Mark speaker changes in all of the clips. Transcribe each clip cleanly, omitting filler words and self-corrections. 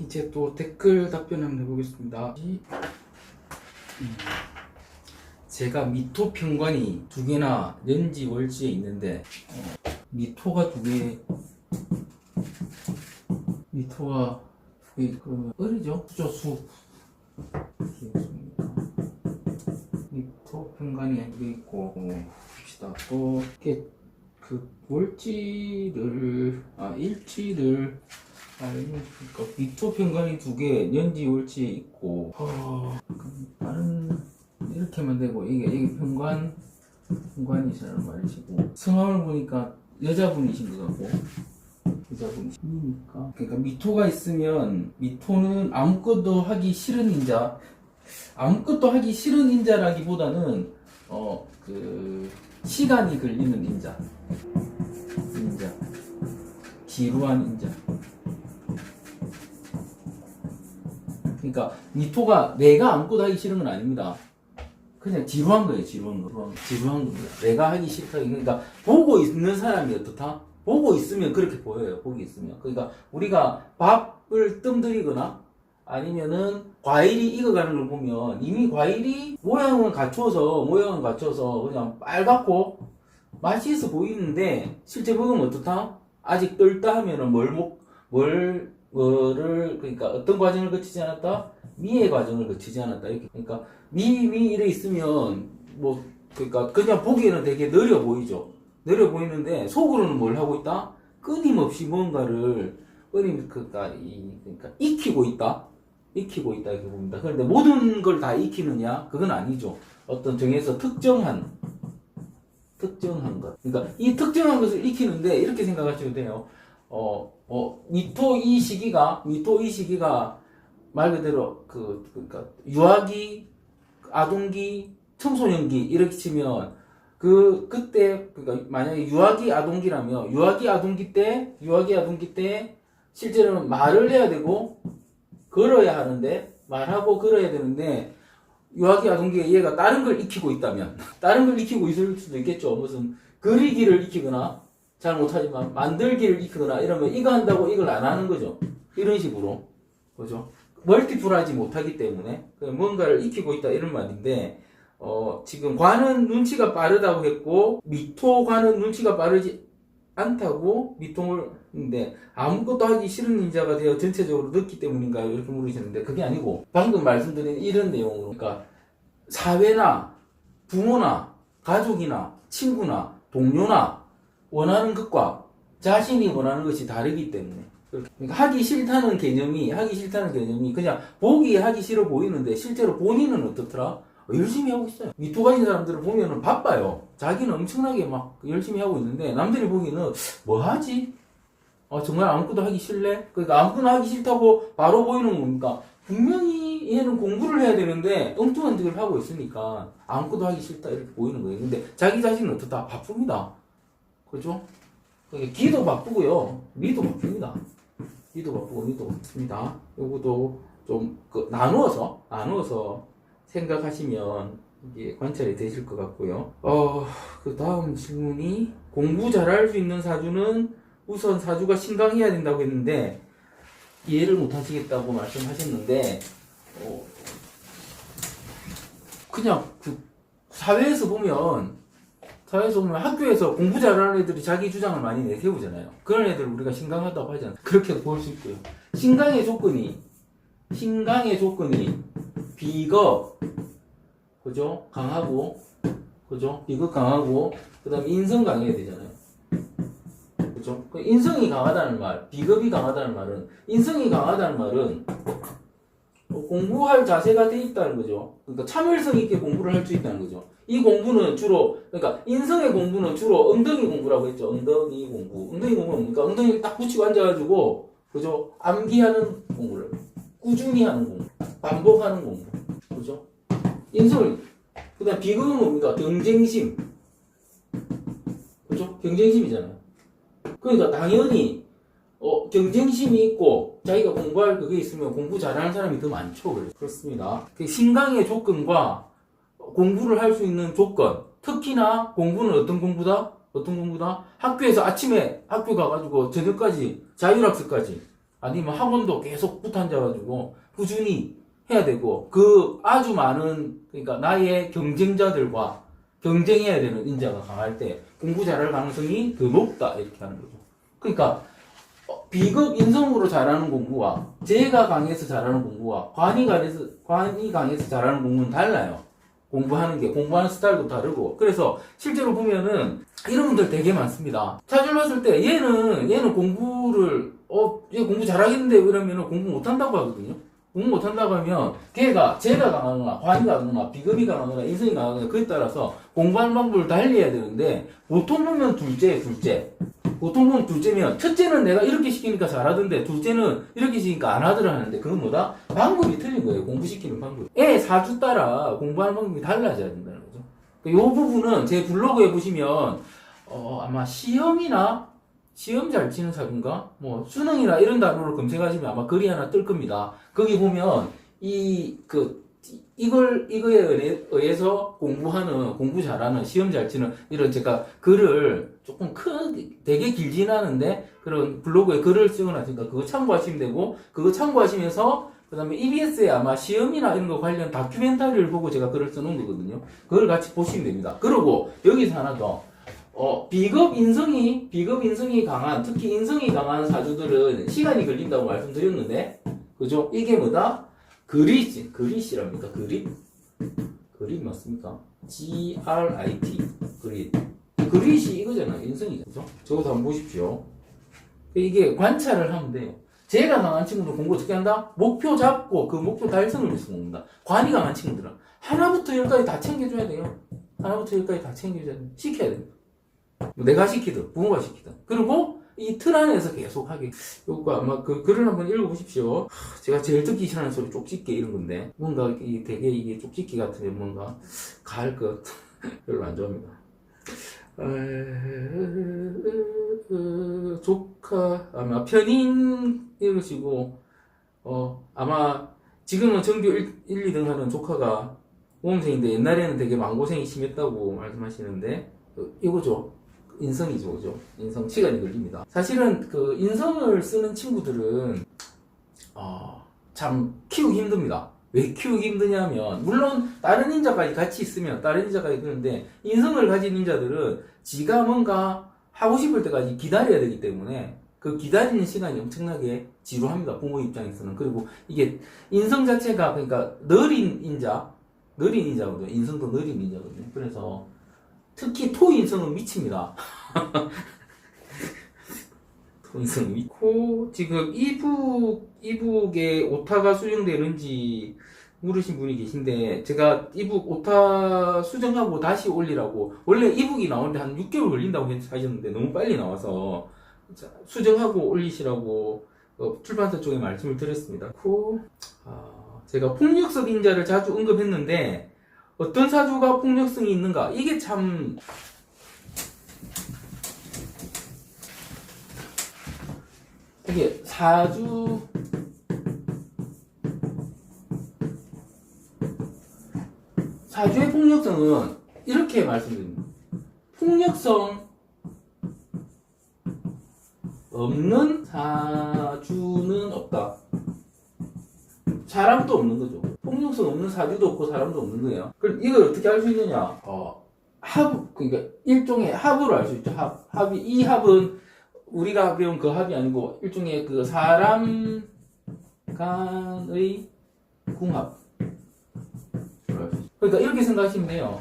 Speaker 1: 이제 또 댓글 답변 한번 해보겠습니다. 제가 미토 편관이 두 개나 연지 월지에 있는데 미토가 두 개, 미토가 두 개, 그러면 을이죠? 수조수 미토 편관이 두 개 있고 봅시다. 또 이렇게 그 월지를 일지를 그러니까 미토 편관이 두 개, 연지 월지에 있고 다른 이렇게만 되고 이게 편관이시라는 말이시고 성함을 보니까 여자분이신 것 같고 여자분이시니까 그러니까 미토가 있으면 미토는 아무것도 하기 싫은 인자, 아무것도 하기 싫은 인자라기보다는 그 시간이 걸리는 인자, 지루한 인자. 그러니까 미토가 내가 아무것도 하기 싫은 건 아닙니다. 그냥 지루한 거예요. 지루한 겁니다. 내가 하기 싫다. 그러니까 보고 있는 사람이 어떻다? 보고 있으면 그렇게 보여요. 보고 있으면. 그러니까 우리가 밥을 뜸들이거나 아니면은 과일이 익어가는 걸 보면 이미 과일이 모양은 갖춰서 그냥 빨갛고 맛있어 보이는데 실제 먹으면 어떻다? 아직 뜰다 하면은 그러니까 어떤 과정을 거치지 않았다? 미의 과정을 거치지 않았다. 이렇게. 그러니까 미 이래 있으면 그러니까 그냥 보기에는 되게 느려 보이죠. 느려 보이는데 속으로는 뭘 하고 있다? 끊임없이 뭔가를 그러니까 익히고 있다. 이렇게 봅니다. 그런데 모든 걸 다 익히느냐? 그건 아니죠. 어떤 정해서 특정한 것. 그러니까 이 특정한 것을 익히는데 이렇게 생각하시면 돼요. 미토 이 시기가 말 그대로 그러니까 유아기, 아동기, 청소년기 이렇게 치면 그때 그러니까 만약에 유아기 아동기라면 유아기 아동기 때 실제로는 말을 해야 되고 걸어야 하는데 말하고 걸어야 되는데 유아기 아동기가 얘가 다른 걸 익히고 있다면 다른 걸 익히고 있을 수도 있겠죠. 무슨 그리기를 익히거나 잘 못하지만 만들기를 익히거나 이러면 이거 한다고 이걸 안 하는 거죠. 이런 식으로. 그죠? 멀티플하지 못하기 때문에 뭔가를 익히고 있다 이런 말인데 지금 관은 눈치가 빠르다고 했고 미토관은 눈치가 빠르지 않다고 미토인데 아무것도 하기 싫은 인자가 되어 전체적으로 늦기 때문인가요? 이렇게 물으셨는데 그게 아니고 방금 말씀드린 이런 내용으로 그러니까 사회나 부모나 가족이나 친구나 동료나 원하는 것과 자신이 원하는 것이 다르기 때문에 그러니까 하기 싫다는 개념이 그냥 보기에 하기 싫어 보이는데 실제로 본인은 어떻더라? 열심히 하고 있어요. 미토 가진 사람들을 보면은 바빠요. 자기는 엄청나게 막 열심히 하고 있는데 남들이 보기에는 뭐 하지? 정말 아무것도 하기 싫래? 그러니까 아무것도 하기 싫다고 바로 보이는 겁니까? 분명히 얘는 공부를 해야 되는데 엉뚱한 짓을 하고 있으니까 아무것도 하기 싫다 이렇게 보이는 거예요. 근데 자기 자신은 어떻다? 바쁩니다. 그죠? 그러니까 기도 바쁘고요. 미도 바쁩니다. 미도 바쁘고 미도 바쁩니다. 요것도 좀 나누어서 생각하시면 이게 관찰이 되실 것 같고요. 그 다음 질문이 공부 잘할 수 있는 사주는 우선 사주가 신강해야 된다고 했는데 이해를 못 하시겠다고 말씀하셨는데 그냥 사회에서 보면 학교에서 공부 잘하는 애들이 자기 주장을 많이 내세우잖아요. 그런 애들 우리가 신강하다고 하잖아요. 그렇게도 볼 수 있고요. 신강의 조건이 비겁, 그죠? 강하고, 그죠? 비겁 강하고, 그 다음에 인성 강해야 되잖아요. 그죠? 인성이 강하다는 말, 비겁이 강하다는 말은, 인성이 강하다는 말은, 공부할 자세가 돼 있다는 거죠. 그러니까 참을성 있게 공부를 할 수 있다는 거죠. 이 공부는 그러니까 인성의 공부는 주로 엉덩이 공부라고 했죠. 엉덩이 공부는 뭡니까? 엉덩이 딱 붙이고 앉아가지고, 그죠? 암기하는 공부를. 꾸준히 하는 공부. 반복하는 공부. 그죠? 그 다음 비극은 뭡니까? 경쟁심. 그죠? 경쟁심이잖아요. 그러니까 당연히, 경쟁심이 있고, 자기가 공부할 그게 있으면 공부 잘하는 사람이 더 많죠. 그렇습니다. 신강의 조건과 공부를 할 수 있는 조건. 특히나 공부는 어떤 공부다? 학교에서 아침에 학교 가가지고 저녁까지, 자율학습까지. 아니면 학원도 계속 붙어 앉아가지고 꾸준히 해야 되고, 그 아주 많은, 그러니까 나의 경쟁자들과 경쟁해야 되는 인자가 강할 때 공부 잘할 가능성이 더 높다, 이렇게 하는 거죠. 그러니까 비급 인성으로 잘하는 공부와 재가 강해서 잘하는 공부와 관이 강해서 잘하는 공부는 달라요. 공부하는 스타일도 다르고. 그래서 실제로 보면은 이런 분들 되게 많습니다. 차주를 봤을 때 얘는 공부를 얘 공부 잘하겠는데 이러면은 공부 못한다고 하거든요. 공부 못한다고 하면 걔가 재가 강하거나 관이 강하거나 비급이 강하거나 인성이 강하거나 그에 따라서 공부하는 방법을 달리해야 되는데, 보통 보면 보통 보면 둘째면, 첫째는 내가 이렇게 시키니까 잘하던데 둘째는 이렇게 시키니까 안 하더라 하는데, 그건 뭐다? 방법이 틀린 거예요. 공부시키는 방법이. 애 사주 따라 공부하는 방법이 달라져야 된다는 거죠. 이 부분은 제 블로그에 보시면 아마 시험 잘 치는 사주인가? 뭐 수능이나 이런 단어를 검색하시면 아마 글이 하나 뜰 겁니다. 거기 보면 이거에 의해서 공부 잘하는, 시험 잘 치는, 이런 제가 글을 조금 되게 길진 않은데, 그런 블로그에 글을 쓰거나니까 그거 참고하시면 되고, 그거 참고하시면서, 그 다음에 EBS에 아마 시험이나 이런 거 관련 다큐멘터리를 보고 제가 글을 써놓은 거거든요. 그걸 같이 보시면 됩니다. 그리고 여기서 하나 더. 비급 인성이 강한, 특히 인성이 강한 사주들은 시간이 걸린다고 말씀드렸는데, 그죠? 이게 뭐다? 그릿이랍니까? 그릿 맞습니까? GRIT. 그릿이 이거잖아요. 인성이죠. 그죠? 저것도 한번 보십시오. 이게 관찰을 하면 돼요. 재가 강한 친구들은 공부 어떻게 한다? 목표 잡고 그 목표 달성을 위해서 공부한다. 관이 강한 친구들은 하나부터 열까지 다 챙겨줘야 돼요. 시켜야 됩니다. 내가 시키든 부모가 시키든. 그리고 이 틀 안에서 계속 하게. 요거 아마 그 글을 한번 읽어보십시오. 제가 제일 듣기 싫어하는 소리 쪽집게 이런 건데, 뭔가 되게 이게 쪽집게 같은데 뭔가 가을 것 별로 안 좋아합니다. 조카 아마 편인 이러시고, 아마 지금은 정규 1, 2등 하는 조카가 모범생인데 옛날에는 되게 마음고생이 심했다고 말씀하시는데, 이거죠. 인성이죠, 그죠? 인성 시간이 걸립니다. 사실은 그 인성을 쓰는 친구들은 참 키우기 힘듭니다. 왜 키우기 힘드냐면, 물론 다른 인자까지 같이 있으면 다른 인자까지 그런데, 인성을 가진 인자들은 지가 뭔가 하고 싶을 때까지 기다려야 되기 때문에 그 기다리는 시간이 엄청나게 지루합니다. 부모 입장에서는. 그리고 이게 인성 자체가, 그러니까 느린 인자거든요. 인성도 느린 인자거든요. 그래서 특히 토인성은 미칩니다. 토인성은 미치고, 지금 이북에 오타가 수정되는지 물으신 분이 계신데, 제가 이북 오타 수정하고 다시 올리라고, 원래 이북이 나오는데 한 6개월 걸린다고 하셨는데 너무 빨리 나와서 수정하고 올리시라고 출판사 쪽에 말씀을 드렸습니다. 제가 폭력성 인자를 자주 언급했는데, 어떤 사주가 폭력성이 있는가? 이게 참, 이게 사주의 폭력성은 이렇게 말씀드립니다. 폭력성 없는 사주는 없다. 사람도 없는 거죠. 폭력성 없는 사주도 없고 사람도 없는 거예요. 그럼 이걸 어떻게 알 수 있느냐? 그러니까 일종의 합으로 알 수 있죠. 이 합은 우리가 배운 그 합이 아니고 일종의 그 사람 간의 궁합. 그러니까 이렇게 생각하시면 돼요.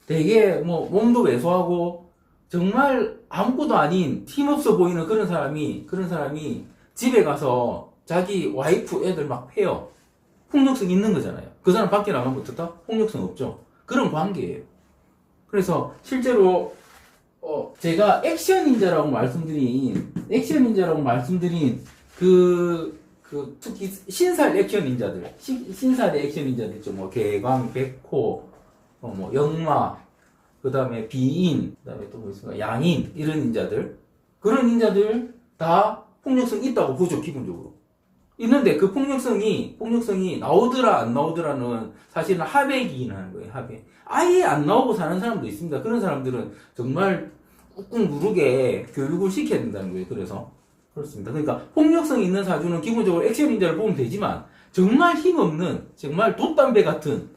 Speaker 1: 되게 몸도 왜소하고 정말 아무것도 아닌 힘없어 보이는 그런 사람이 집에 가서 자기 와이프 애들 막 패요. 폭력성 있는 거잖아요. 그 사람 밖에 나가면 어떻다? 폭력성 없죠. 그런 관계예요. 그래서 실제로 제가 액션 닌자라고 말씀드린 특히 신살 액션 닌자들, 신살의 액션 닌자들 있죠. 개광, 백호, 영마, 그 다음에 비인, 그 다음에 또 뭐 있습니까? 양인, 이런 닌자들. 그런 닌자들 다 폭력성 있다고 보죠, 기본적으로. 있는데 그 폭력성이 나오더라 안 나오더라는 사실은 합액이긴 하는 거예요. 합액. 아예 안 나오고 사는 사람도 있습니다. 그런 사람들은 정말 꾹꾹 누르게 교육을 시켜야 된다는 거예요. 그래서 그렇습니다. 그러니까 폭력성이 있는 사주는 기본적으로 액션인자를 보면 되지만 정말 힘없는 정말 돛담배 같은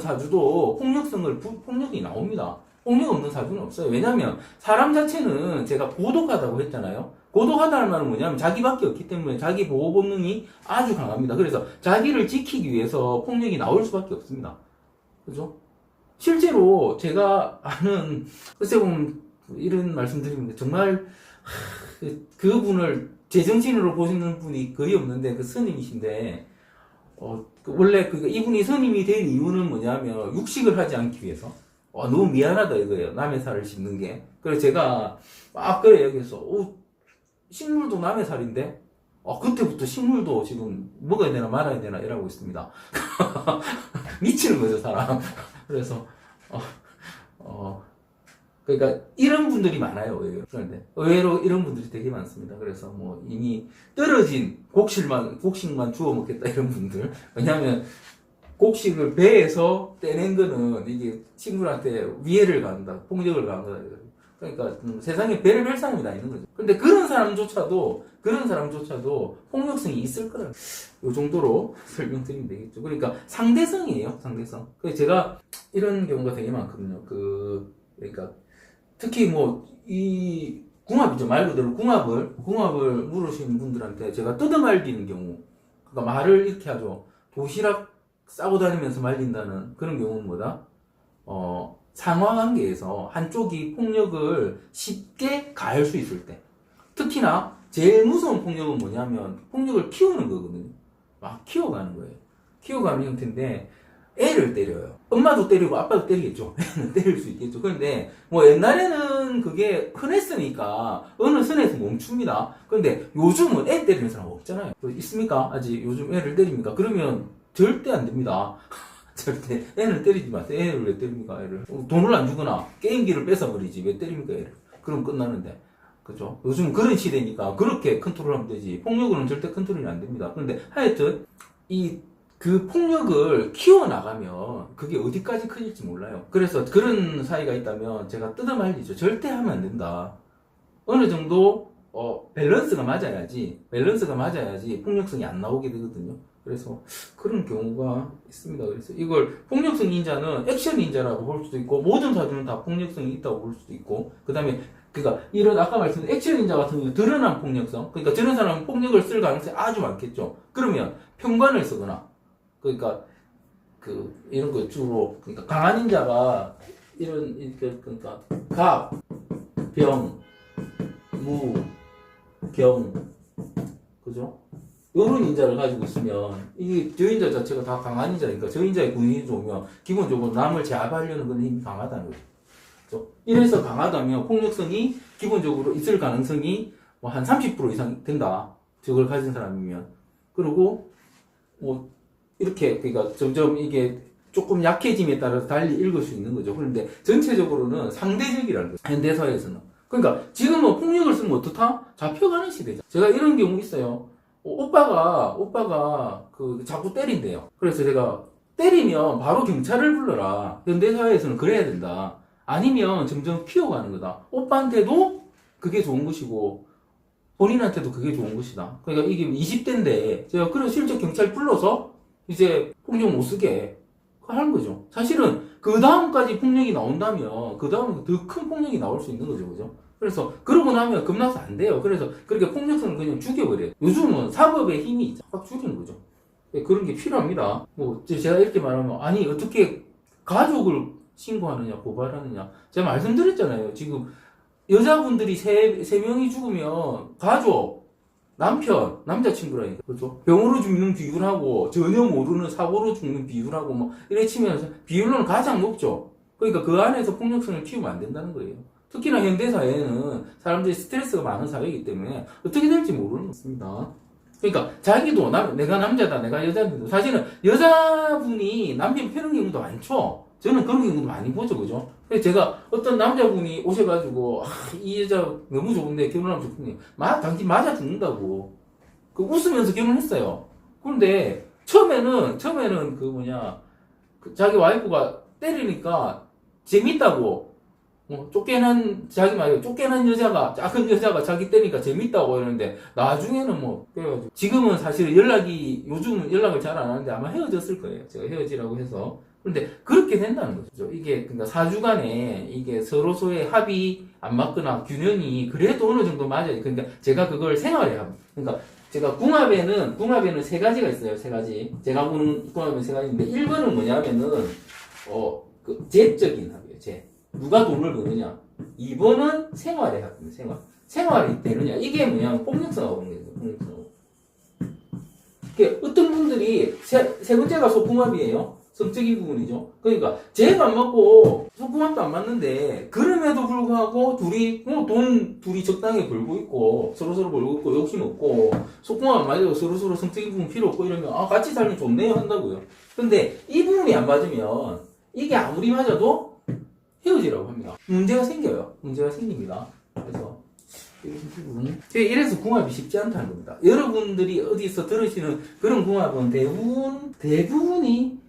Speaker 1: 사주도 폭력이 나옵니다. 폭력 없는 사주는 없어요. 왜냐하면 사람 자체는 제가 고독하다고 했잖아요. 고독하다는 말은 뭐냐면 자기밖에 없기 때문에 자기 보호 본능이 아주 강합니다. 그래서 자기를 지키기 위해서 폭력이 나올 수밖에 없습니다. 그죠? 실제로 제가 아는, 글쎄 보면 이런 말씀 드리는데 정말 그분을 제정신으로 보시는 분이 거의 없는데 그 스님이신데 원래 이분이 스님이 된 이유는 뭐냐면 육식을 하지 않기 위해서 너무 미안하다 이거예요. 남의 살을 씹는 게. 그래서 제가 막 그래 여기서 식물도 남의 살인데 그때부터 식물도 지금 먹어야 되나 말아야 되나 이러고 있습니다. 미치는 거죠 사람. 그래서 그러니까 이런 분들이 많아요. 그런데 의외로 이런 분들이 되게 많습니다. 그래서 뭐 이미 떨어진 곡식만 주워 먹겠다 이런 분들. 왜냐하면 곡식을 배에서 떼낸 거는 이게 식물한테 위해를 가한다, 폭력을 가한다. 그러니까 세상에 별의별 사람이 다 있는 거죠. 근데 그런 사람조차도 폭력성이 있을 거라. 요 정도로 설명드리면 되겠죠. 그러니까 상대성이에요, 상대성. 그래서 제가 이런 경우가 되게 많거든요. 그러니까 특히 뭐 이 궁합이죠. 말 그대로 궁합을 물으시는 분들한테 제가 뜯어말리는 경우, 그러니까 말을 이렇게 하죠. 도시락 싸고 다니면서 말린다는 그런 경우는 뭐다? 상하관계에서 한쪽이 폭력을 쉽게 가할 수 있을 때, 특히나 제일 무서운 폭력은 뭐냐면 폭력을 키우는 거거든요. 막 키워가는 거예요. 키워가는 형태인데 애를 때려요. 엄마도 때리고 아빠도 때리겠죠. 애는 때릴 수 있겠죠. 그런데 뭐 옛날에는 그게 흔했으니까 어느 선에서 멈춥니다. 그런데 요즘은 애 때리는 사람 없잖아요. 있습니까? 아직 요즘 애를 때립니까? 그러면 절대 안 됩니다. 절대 애를 때리지 마세요. 애를 왜 때립니까? 애를 돈을 안 주거나 게임기를 뺏어버리지 왜 때립니까? 애를. 그럼 끝나는데. 그죠? 요즘은 그런 시대니까 그렇게 컨트롤하면 되지. 폭력으로는 절대 컨트롤이 안 됩니다. 그런데 하여튼 그 폭력을 키워나가면 그게 어디까지 커질지 몰라요. 그래서 그런 사이가 있다면 제가 뜯어말리죠. 절대 하면 안 된다. 어느 정도 밸런스가 맞아야지 폭력성이 안 나오게 되거든요. 그래서 그런 경우가 있습니다. 그래서 이걸 폭력성 인자는 액션 인자라고 볼 수도 있고 모든 사주는 다 폭력성이 있다고 볼 수도 있고, 그다음에 그러니까 이런 아까 말씀드린 액션 인자 같은 경우 드러난 폭력성, 그러니까 저런 사람은 폭력을 쓸 가능성이 아주 많겠죠. 그러면 평관을 쓰거나, 그러니까 이런 거 주로 그러니까 강한 인자가 그러니까 갑, 병, 무, 경, 그죠? 요런 인자를 가지고 있으면 이게 저 인자 자체가 다 강한 인자니까 저 인자의 군인이 좋으면 기본적으로 남을 제압하려는 건 힘이 강하다는 거죠. 그렇죠? 이래서 강하다면 폭력성이 기본적으로 있을 가능성이 뭐 한 30% 이상 된다. 저걸 가진 사람이면. 그리고 뭐 이렇게 그러니까 점점 이게 조금 약해짐에 따라서 달리 읽을 수 있는 거죠. 그런데 전체적으로는 상대적이라는 거죠. 현대사회에서는. 그러니까 지금은 폭력을 쓰면 어떻다? 잡혀가는 시대죠. 제가 이런 경우 있어요. 오빠가 자꾸 때린대요. 그래서 제가 때리면 바로 경찰을 불러라. 현대사회에서는 그래야 된다. 아니면 점점 키워가는 거다. 오빠한테도 그게 좋은 것이고 본인한테도 그게 좋은 것이다. 그러니까 이게 20대인데 제가 그래서 실제 경찰 불러서 이제 폭력 못 쓰게 하는 거죠. 사실은 그 다음까지 폭력이 나온다면 그 다음에 더 큰 폭력이 나올 수 있는 거죠. 그죠? 그래서 그러고 나면 겁나서 안 돼요. 그래서 그렇게 폭력성을 그냥 죽여버려요. 요즘은 사법의 힘이 확 줄이는 거죠. 그런 게 필요합니다. 뭐 제가 이렇게 말하면 아니 어떻게 가족을 신고하느냐 고발하느냐, 제가 말씀드렸잖아요. 지금 여자분들이 세 명이 죽으면 가족, 남편, 남자친구라니까. 그렇죠? 병으로 죽는 비율하고 전혀 모르는 사고로 죽는 비율하고 뭐 이래 치면서 비율로는 가장 높죠. 그러니까 그 안에서 폭력성을 키우면 안 된다는 거예요. 특히나 현대사회는 사람들이 스트레스가 많은 사회이기 때문에 어떻게 될지 모르는 것입니다. 그러니까 자기도 내가 남자다, 내가 여자인데도 사실은 여자분이 남편 패는 경우도 많죠. 저는 그런 경우도 많이 보죠, 그죠? 그래서 제가 어떤 남자분이 오셔가지고 이 여자 너무 좋은데 결혼하면 좋겠네. 당신 맞아 죽는다고. 웃으면서 결혼했어요. 그런데 처음에는 자기 와이프가 때리니까 재밌다고 자기 말이에요. 쫓겨난 여자가, 작은 여자가 자기 때니까 재밌다고 이러는데, 나중에는 그래가지고. 지금은 사실 요즘은 연락을 잘 안 하는데 아마 헤어졌을 거예요. 제가 헤어지라고 해서. 그런데 그렇게 된다는 거죠. 이게, 그러니까 사주 간에 이게 서로서의 합이 안 맞거나 균형이 그래도 어느 정도 맞아요. 그러니까 제가 그걸 생활에 합니다. 그러니까 제가 궁합에는 세 가지가 있어요. 세 가지. 제가 보는 궁합에는 세 가지인데, 1번은 뭐냐면은, 재적인 합이에요. 누가 돈을 버느냐. 2번은 생활의 합입니다. 생활이 되느냐. 이게 뭐냐면 폭력성하고 그런 거예요. 폭력성하고. 어떤 분들이 세 번째가 소궁합이에요. 성적인 부분이죠. 그러니까 재가 안 맞고 소궁합도 안 맞는데 그럼에도 불구하고 둘이 적당히 벌고 있고 서로서로 벌고 있고 욕심 없고 소궁합 안 맞아도 서로서로 성적인 부분 필요 없고 이러면 같이 살면 좋네요 한다고요. 근데 이 부분이 안 맞으면 이게 아무리 맞아도 헤어지라고 합니다. 문제가 생깁니다. 그래서 이래서 궁합이 쉽지 않다는 겁니다. 여러분들이 어디서 들으시는 그런 궁합은 대부분이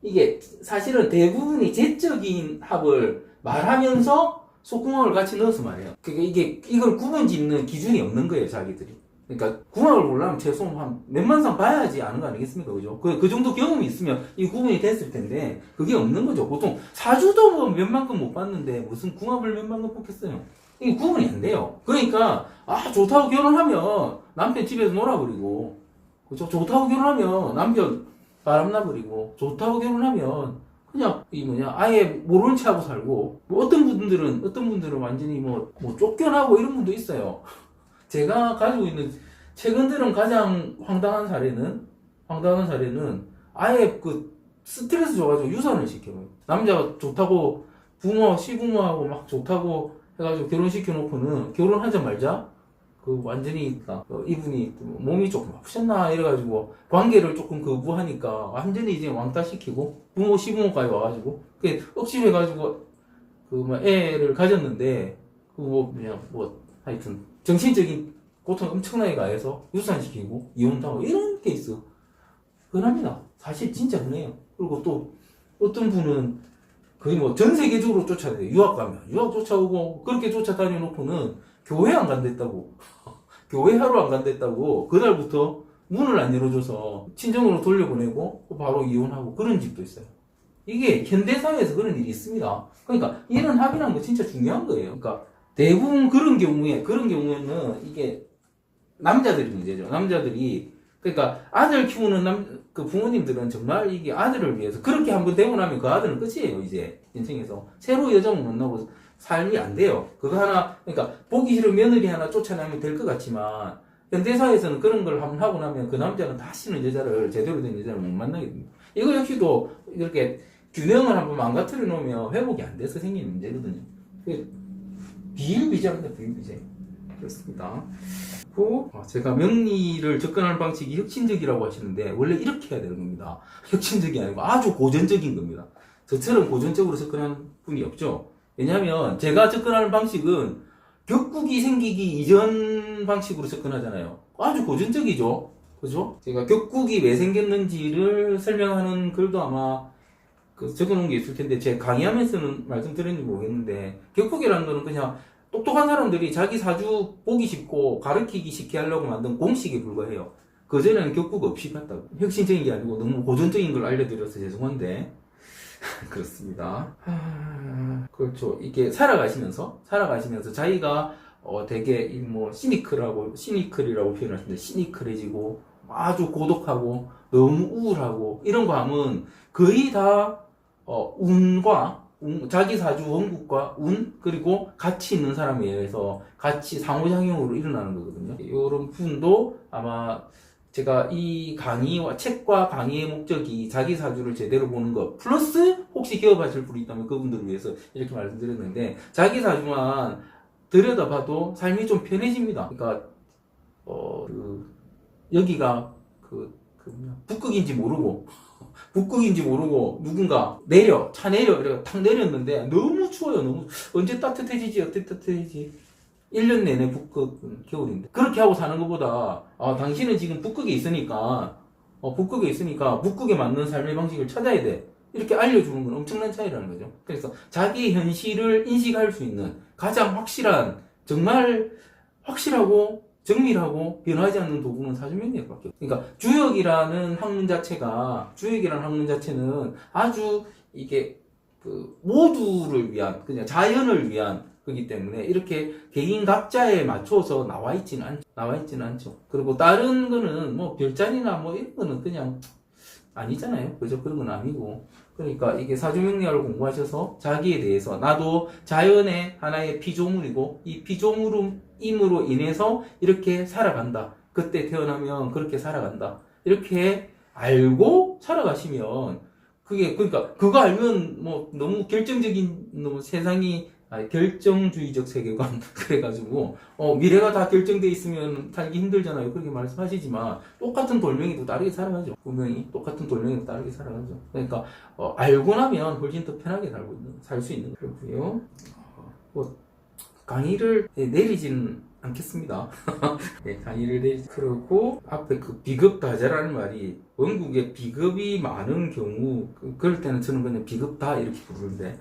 Speaker 1: 이게 사실은 대부분이 재적인 합을 말하면서 속궁합을 같이 넣어서 말해요. 그러니까 이걸 구분 짓는 기준이 없는 거예요, 자기들이. 그러니까 궁합을 보려면 최소 한 몇만 상 봐야지 아는 거 아니겠습니까? 그죠? 그 정도 경험이 있으면 이 구분이 됐을 텐데 그게 없는 거죠. 보통 사주도 몇만큼 못 봤는데 무슨 궁합을 몇만큼 뽑겠어요? 이게 구분이 안 돼요. 그러니까 좋다고 결혼하면 남편 집에서 놀아버리고, 그죠? 좋다고 결혼하면 남편 바람나버리고, 좋다고 결혼하면 그냥 아예 모르는 체 하고 살고, 어떤 분들은 완전히 쫓겨나고 이런 분도 있어요. 제가 가지고 있는 최근 들은 가장 황당한 사례는 아예 스트레스 줘가지고 유산을 시켜요. 남자가 좋다고 시부모하고 막 좋다고 해가지고 결혼시켜 놓고는 결혼하자마자 완전히 이분이 몸이 조금 아프셨나 이래가지고 관계를 조금 거부하니까 완전히 이제 왕따시키고 시부모까지 와가지고 억지로 해가지고 애를 가졌는데 하여튼 정신적인 고통 엄청나게 가해서 유산시키고 이혼당하고 이런 케이스 흔합니다. 사실 진짜 흔해요. 그리고 또 어떤 분은 거의 전 세계적으로 쫓아다녀요. 유학 쫓아오고 그렇게 쫓아다녀놓고는 교회 안 간댔다고 교회 하루 안 간댔다고 그날부터 문을 안 열어줘서 친정으로 돌려보내고 바로 이혼하고 그런 집도 있어요. 이게 현대사회에서 그런 일이 있습니다. 그러니까 이런 합의라는 거 진짜 중요한 거예요. 그러니까 대부분 그런 경우에는 이게 남자들이 문제죠. 남자들이 그러니까 아들 키우는 부모님들은 정말 이게 아들을 위해서 그렇게 한번 되고 나면 그 아들은 끝이에요. 이제 인생에서 새로 여정을 만나고 삶이 안 돼요. 그거 하나 그러니까 보기 싫은 며느리 하나 쫓아내면 될 것 같지만 현대사회에서는 그런 걸 한번 하고 나면 그 남자는 다시는 제대로 된 여자를 못 만나게 됩니다. 이거 역시도 이렇게 균형을 한번 망가뜨려 놓으면 회복이 안 돼서 생기는 문제거든요. 비일비재합니다. 비일비재. 그렇습니다. 제가 명리를 접근하는 방식이 혁신적이라고 하시는데 원래 이렇게 해야 되는 겁니다. 혁신적이 아니고 아주 고전적인 겁니다. 저처럼 고전적으로 접근하는 분이 없죠. 왜냐하면 제가 접근하는 방식은 격국이 생기기 이전 방식으로 접근하잖아요. 아주 고전적이죠. 그죠? 제가 격국이 왜 생겼는지를 설명하는 글도 아마 적어놓은 게 있을 텐데 제 강의하면서는 말씀드렸는지 모르겠는데 격국이라는 거는 그냥 똑똑한 사람들이 자기 사주 보기 쉽고 가르치기 쉽게 하려고 만든 공식에 불과해요. 그전에는 격국 없이 봤다고. 혁신적인 게 아니고 너무 고전적인 걸 알려드려서 죄송한데 그렇습니다. 그렇죠. 이게 살아가시면서 자기가 되게 시니클이라고 표현하시는데 시니클해지고 아주 고독하고 너무 우울하고 이런 거 하면 거의 다 운과 자기 사주 원국과 운 그리고 같이 있는 사람에 의해서 같이 상호작용으로 일어나는 거거든요. 이런 부분도 아마 제가 이 책과 강의의 목적이 자기 사주를 제대로 보는 것 플러스 혹시 기업하실 분이 있다면 그분들을 위해서 이렇게 말씀드렸는데 자기 사주만 들여다봐도 삶이 좀 편해집니다. 그러니까 여기가 북극인지 모르고 누군가 차 내려 이렇게 탁 내렸는데 너무 추워요. 언제 따뜻해지지 1년 내내 북극은 겨울인데 그렇게 하고 사는 것보다 당신은 지금 북극에 있으니까 북극에 맞는 삶의 방식을 찾아야 돼. 이렇게 알려주는 건 엄청난 차이라는 거죠. 그래서 자기 현실을 인식할 수 있는 가장 확실한, 정말 확실하고 정밀하고 변하지 않는 도구는 사주명리학밖에 없어요. 그러니까 주역이라는 학문 자체는 아주 이게 그 모두를 위한, 그냥 자연을 위한 거기 때문에 이렇게 개인 각자에 맞춰서 나와 있지는 않죠. 그리고 다른 거는 뭐 별자리나 뭐 이런 거는 그냥 아니잖아요. 그죠? 그런 건 아니고. 그러니까 이게 사주명리학을 공부하셔서 자기에 대해서, 나도 자연의 하나의 피조물이고 이 피조물임으로 인해서 이렇게 살아간다. 그때 태어나면 그렇게 살아간다. 이렇게 알고 살아가시면, 그게, 그러니까 그거 알면 뭐 너무 결정적인, 너무 세상이 결정주의적 세계관 그래가지고 미래가 다 결정돼 있으면 살기 힘들잖아요. 그렇게 말씀하시지만 똑같은 돌멩이도 다르게 살아가죠. 분명히 똑같은 돌멩이도 다르게 살아가죠. 그러니까 알고 나면 훨씬 더 편하게 살 수 있는 거고요. 뭐 강의를 내리지는 않겠습니다. 네, 강의를 그러고 앞에 그 비급다자라는 말이, 원국에 비급이 많은 경우 그럴 때는 저는 그냥 비급다 이렇게 부르는데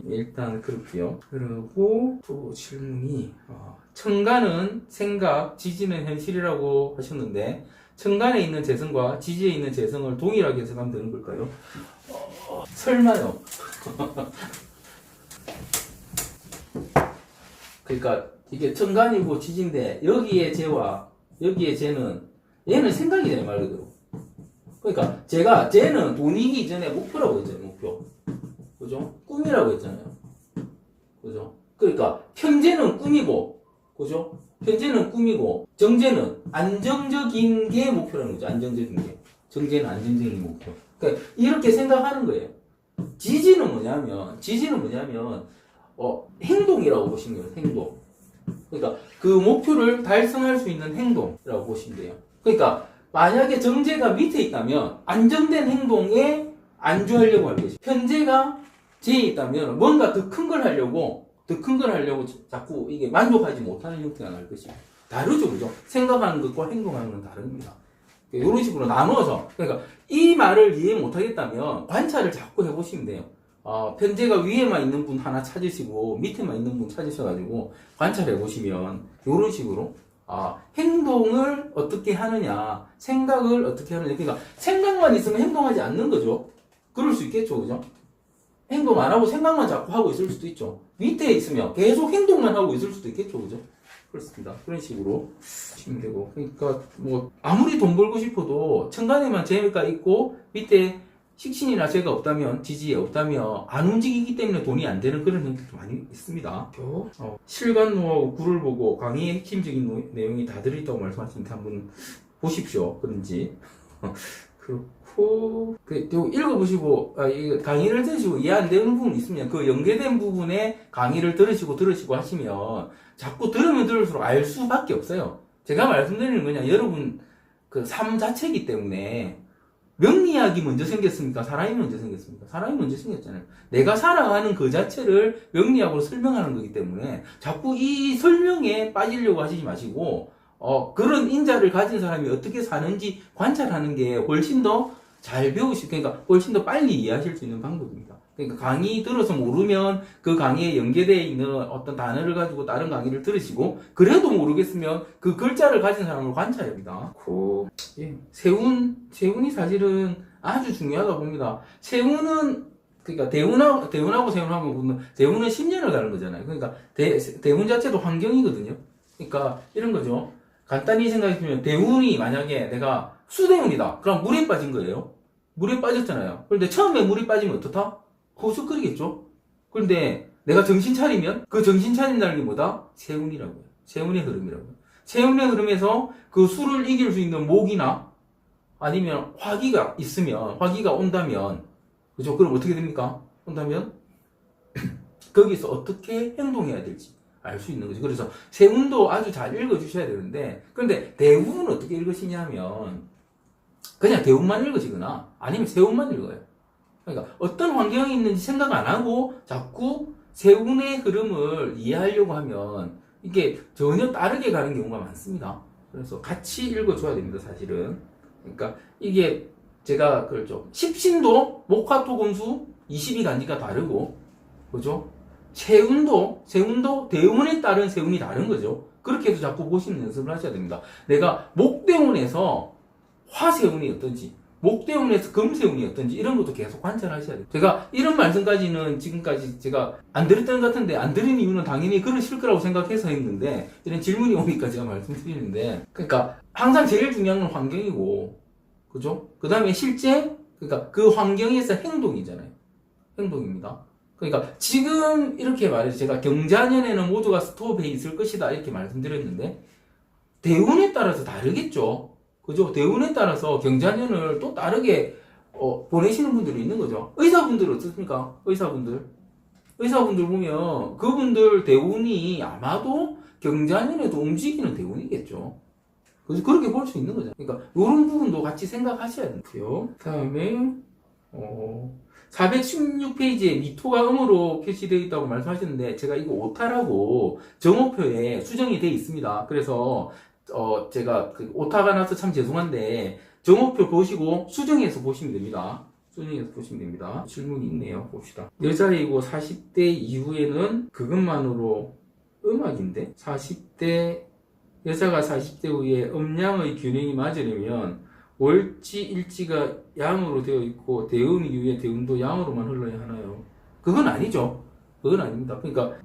Speaker 1: 일단 그렇고요. 그리고 또 질문이, 천간은 생각, 지지는 현실이라고 하셨는데 천간에 있는 재성과 지지에 있는 재성을 동일하게 해석하면 되는 걸까요? 설마요. 그러니까 이게 천간이고 지지인데 여기에 재와 여기에 재는, 얘는 생각이잖아요, 말 그대로. 그러니까 쟤는 돈이기 전에 목표라고 했잖아요. 목표. 그죠? 꿈이라고 했잖아요. 그죠? 그러니까 현재는 꿈이고, 그죠? 현재는 꿈이고, 정제는 안정적인 게 목표라는 거죠. 안정적인 게. 정제는 안정적인 목표. 그러니까 이렇게 생각하는 거예요. 지지는 뭐냐면 행동이라고 보시면 돼요. 행동. 그러니까 그 목표를 달성할 수 있는 행동이라고 보시면 돼요. 그러니까 만약에 정제가 밑에 있다면 안정된 행동에 안주하려고 할 것이고, 현재가 재에 있다면 뭔가 더 큰 걸 하려고 자꾸 이게 만족하지 못하는 형태가 날 것이고, 다르죠, 그죠? 생각하는 것과 행동하는 건 다릅니다. 이런 식으로 나눠서, 그러니까 이 말을 이해 못하겠다면 관찰을 자꾸 해보시면 돼요. 편제가 위에만 있는 분 하나 찾으시고 밑에만 있는 분 찾으셔가지고 관찰해보시면 이런 식으로 행동을 어떻게 하느냐, 생각을 어떻게 하느냐. 그러니까 생각만 있으면 행동하지 않는 거죠. 그럴 수 있겠죠, 그죠? 행동 안 하고 생각만 자꾸 하고 있을 수도 있죠. 밑에 있으면 계속 행동만 하고 있을 수도 있겠죠, 그죠? 그렇습니다. 그런 식으로 하시면 되고. 그러니까 뭐 아무리 돈 벌고 싶어도 천간에만 재가 있고 밑에 식신이나 재가 없다면, 지지에 없다면 안 움직이기 때문에 돈이 안 되는 그런 형태도 많이 있습니다. 실관 노하우 굴을 보고 강의의 핵심적인 내용이 다 들어있다고 말씀하시는데 한번 보십시오. 그런지. 그렇고 읽어보시고 강의를 들으시고 이해 안 되는 부분이 있으면 그 연계된 부분에 강의를 들으시고 하시면 자꾸 들으면 들을수록 알 수밖에 없어요. 제가 말씀드리는 거냐, 여러분 그 삶 자체이기 때문에. 명리학이 먼저 생겼습니까? 사람이 먼저 생겼습니까? 사람이 먼저 생겼잖아요. 내가 살아가는 그 자체를 명리학으로 설명하는 거기 때문에 자꾸 이 설명에 빠지려고 하시지 마시고 그런 인자를 가진 사람이 어떻게 사는지 관찰하는 게 훨씬 더 잘 그러니까 훨씬 더 빨리 이해하실 수 있는 방법입니다. 그러니까 강의 들어서 모르면 그 강의에 연계되어 있는 어떤 단어를 가지고 다른 강의를 들으시고, 그래도 모르겠으면 그 글자를 가진 사람을 관찰합니다. 세운이 사실은 아주 중요하다 봅니다. 세운은 그러니까 대운하고 세운하고 보면 대운은 10년을 가는 거잖아요. 그러니까 대운 자체도 환경이거든요. 그러니까 이런 거죠. 간단히 생각해보면 대운이 만약에 내가 수대운이다. 그럼 물에 빠진 거예요. 물에 빠졌잖아요. 그런데 처음에 물이 빠지면 어떻다? 허우적거리겠죠? 그런데 내가 정신 차리면 그 정신 차린다는 게 뭐다? 세운이라고요. 세운의 흐름이라고요. 세운의 흐름에서 그 수를 이길 수 있는 목이나 아니면 화기가 있으면, 화기가 온다면, 그죠? 그럼 어떻게 됩니까? 온다면 거기서 어떻게 행동해야 될지 알 수 있는 거죠. 그래서 세운도 아주 잘 읽어주셔야 되는데, 그런데 대운은 어떻게 읽으시냐면 그냥 대운만 읽으시거나 아니면 세운만 읽어요. 그러니까 어떤 환경이 있는지 생각 안 하고 자꾸 세운의 흐름을 이해하려고 하면 이게 전혀 다르게 가는 경우가 많습니다. 그래서 같이 읽어줘야 됩니다, 사실은. 그러니까 이게 제가 그렇죠. 십신도 목화토 금수 22간지가 다르고, 그죠? 세운도 대운에 따른 세운이 다른 거죠. 그렇게 해서 자꾸 보시는 연습을 하셔야 됩니다. 내가 목대운에서 화세운이 어떤지, 목대운에서 금세운이 어떤지 이런 것도 계속 관찰하셔야 돼요. 제가 이런 말씀까지는 지금까지 제가 안 드렸던 것 같은데, 안 드린 이유는 당연히 그러실 거라고 생각해서 했는데, 이런 질문이 오니까 제가 말씀드리는데, 그러니까 항상 제일 중요한 건 환경이고, 그죠? 그 다음에 실제, 그러니까 그 환경에서 행동이잖아요. 행동입니다. 그러니까 지금 이렇게 말해서 제가 경자년에는 모두가 스톱해 있을 것이다 이렇게 말씀드렸는데, 대운에 따라서 다르겠죠. 그죠? 대운에 따라서 경자년을 또 다르게 보내시는 분들이 있는 거죠. 의사분들 어떻습니까? 의사분들 보면 그분들 대운이 아마도 경자년에도 움직이는 대운이겠죠. 그래서 그렇게 볼 수 있는 거죠. 그러니까 이런 부분도 같이 생각하셔야 돼요. 그 다음에 416페이지에 미토가 음으로 표시되어 있다고 말씀하셨는데, 제가 이거 오타라고 정오표에 수정이 되어 있습니다. 그래서 제가 그 오타가 나서 참 죄송한데 정오표 보시고 수정해서 보시면 됩니다. 수정해서 보시면 됩니다. 질문이 있네요. 봅시다. 여자이고 40대 이후에는 그것만으로 음악인데, 여자가 40대 후에 음양의 균형이 맞으려면 월지 일지가 양으로 되어 있고 대음 이후에 대음도 양으로만 흘러야 하나요? 그건 아니죠. 그건 아닙니다. 그러니까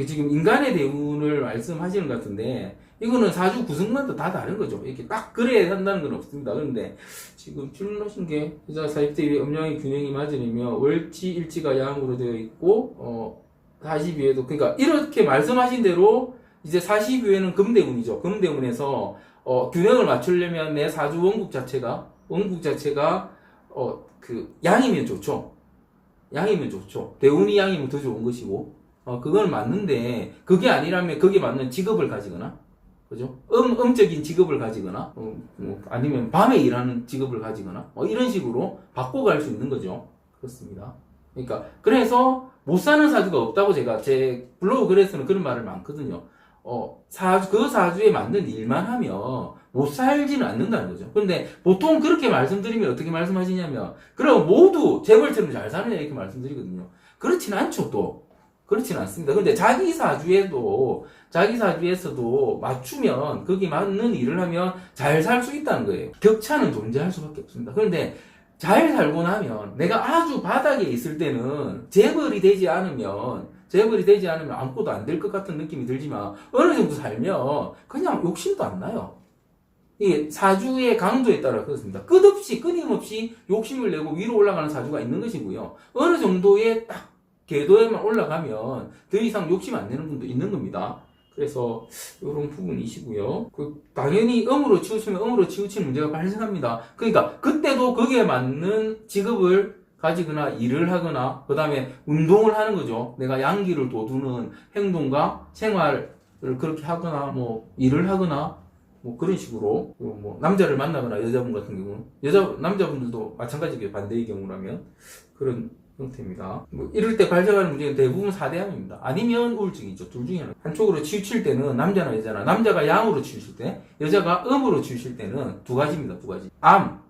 Speaker 1: 지금 인간의 대운을 말씀하시는 것 같은데, 이거는 사주 구성마다 다 다른 거죠. 이렇게 딱 그래야 한다는 건 없습니다. 그런데 지금 질문하신 게 여자가 40대 이후에 음양의 균형이 맞으려면 월지 일지가 양으로 되어 있고 40위에도, 그러니까 이렇게 말씀하신 대로 이제 40위에는 금대운이죠. 금대운에서 균형을 맞추려면 내 사주 원국 자체가 양이면 좋죠. 양이면 좋죠. 대운이 양이면 더 좋은 것이고, 그건 맞는데, 그게 아니라면 거기에 맞는 직업을 가지거나, 그죠? 음적인 직업을 가지거나, 아니면 밤에 일하는 직업을 가지거나, 이런 식으로 바꿔갈 수 있는 거죠. 그렇습니다. 그러니까, 그래서 못 사는 사주가 없다고 제가 제 블로그 글에서는 그런 말을 많거든요. 그 사주에 맞는 일만 하면 못 살지는 않는다는 거죠. 그런데 보통 그렇게 말씀드리면 어떻게 말씀하시냐면, 그럼 모두 재벌처럼 잘 사느냐 이렇게 말씀드리거든요. 그렇진 않죠, 또. 그렇진 않습니다. 근데 자기 사주에서도 맞추면, 거기 맞는 일을 하면 잘 살 수 있다는 거예요. 격차는 존재할 수밖에 없습니다. 그런데 잘 살고 나면, 내가 아주 바닥에 있을 때는 재벌이 되지 않으면 아무것도 안 될 것 같은 느낌이 들지만, 어느 정도 살면 그냥 욕심도 안 나요. 이게 사주의 강도에 따라 그렇습니다. 끊임없이 욕심을 내고 위로 올라가는 사주가 있는 것이고요. 어느 정도의 딱 궤도에만 올라가면 더 이상 욕심 안 내는 분도 있는 겁니다. 그래서 이런 부분이시고요. 당연히 음으로 치우치면 음으로 치우치는 문제가 발생합니다. 그러니까 그때도 거기에 맞는 직업을 가지거나 일을 하거나, 그 다음에 운동을 하는 거죠. 내가 양기를 돋우는 행동과 생활을 그렇게 하거나, 일을 하거나, 그런 식으로, 남자를 만나거나, 여자분 같은 경우는, 남자분들도 마찬가지겠죠. 반대의 경우라면. 그런 형태입니다. 이럴 때 발생하는 문제는 대부분 사대암입니다. 아니면 우울증이죠. 둘 중에 하나. 한쪽으로 치우칠 때는 남자나 여자나, 남자가 양으로 치우칠 때, 여자가 음으로 치우칠 때는 두 가지입니다. 두 가지. 암.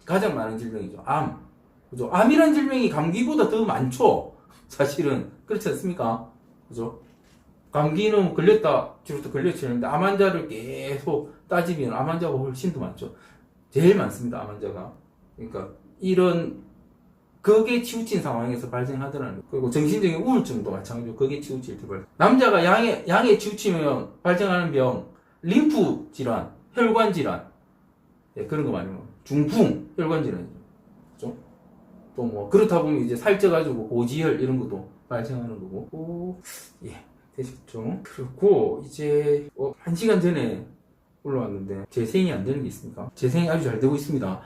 Speaker 1: 가장 많은 질병이죠. 암. 그죠? 암이란 질병이 감기보다 더 많죠. 사실은. 그렇지 않습니까? 그죠? 감기는 걸렸다 걸려치는데, 암 환자를 계속 따지면 암 환자가 훨씬 더 많죠. 제일 많습니다. 암 환자가. 그러니까 그게 치우친 상황에서 발생하더라는 거예요. 그리고 정신적인 우울증도 마찬가지로 그게 치우칠 때 발생. 남자가 양에 치우치면 발생하는 병, 림프 질환, 혈관 질환, 그런 거 많이 먹어요. 중풍, 혈관 질환이죠. 그죠? 또 그렇다 보면 이제 살쪄가지고 고지혈 이런 것도 발생하는 거고. 되셨죠? 그리고 이제 1시간 전에 올라왔는데 재생이 안 되는 게 있습니까? 재생이 아주 잘 되고 있습니다.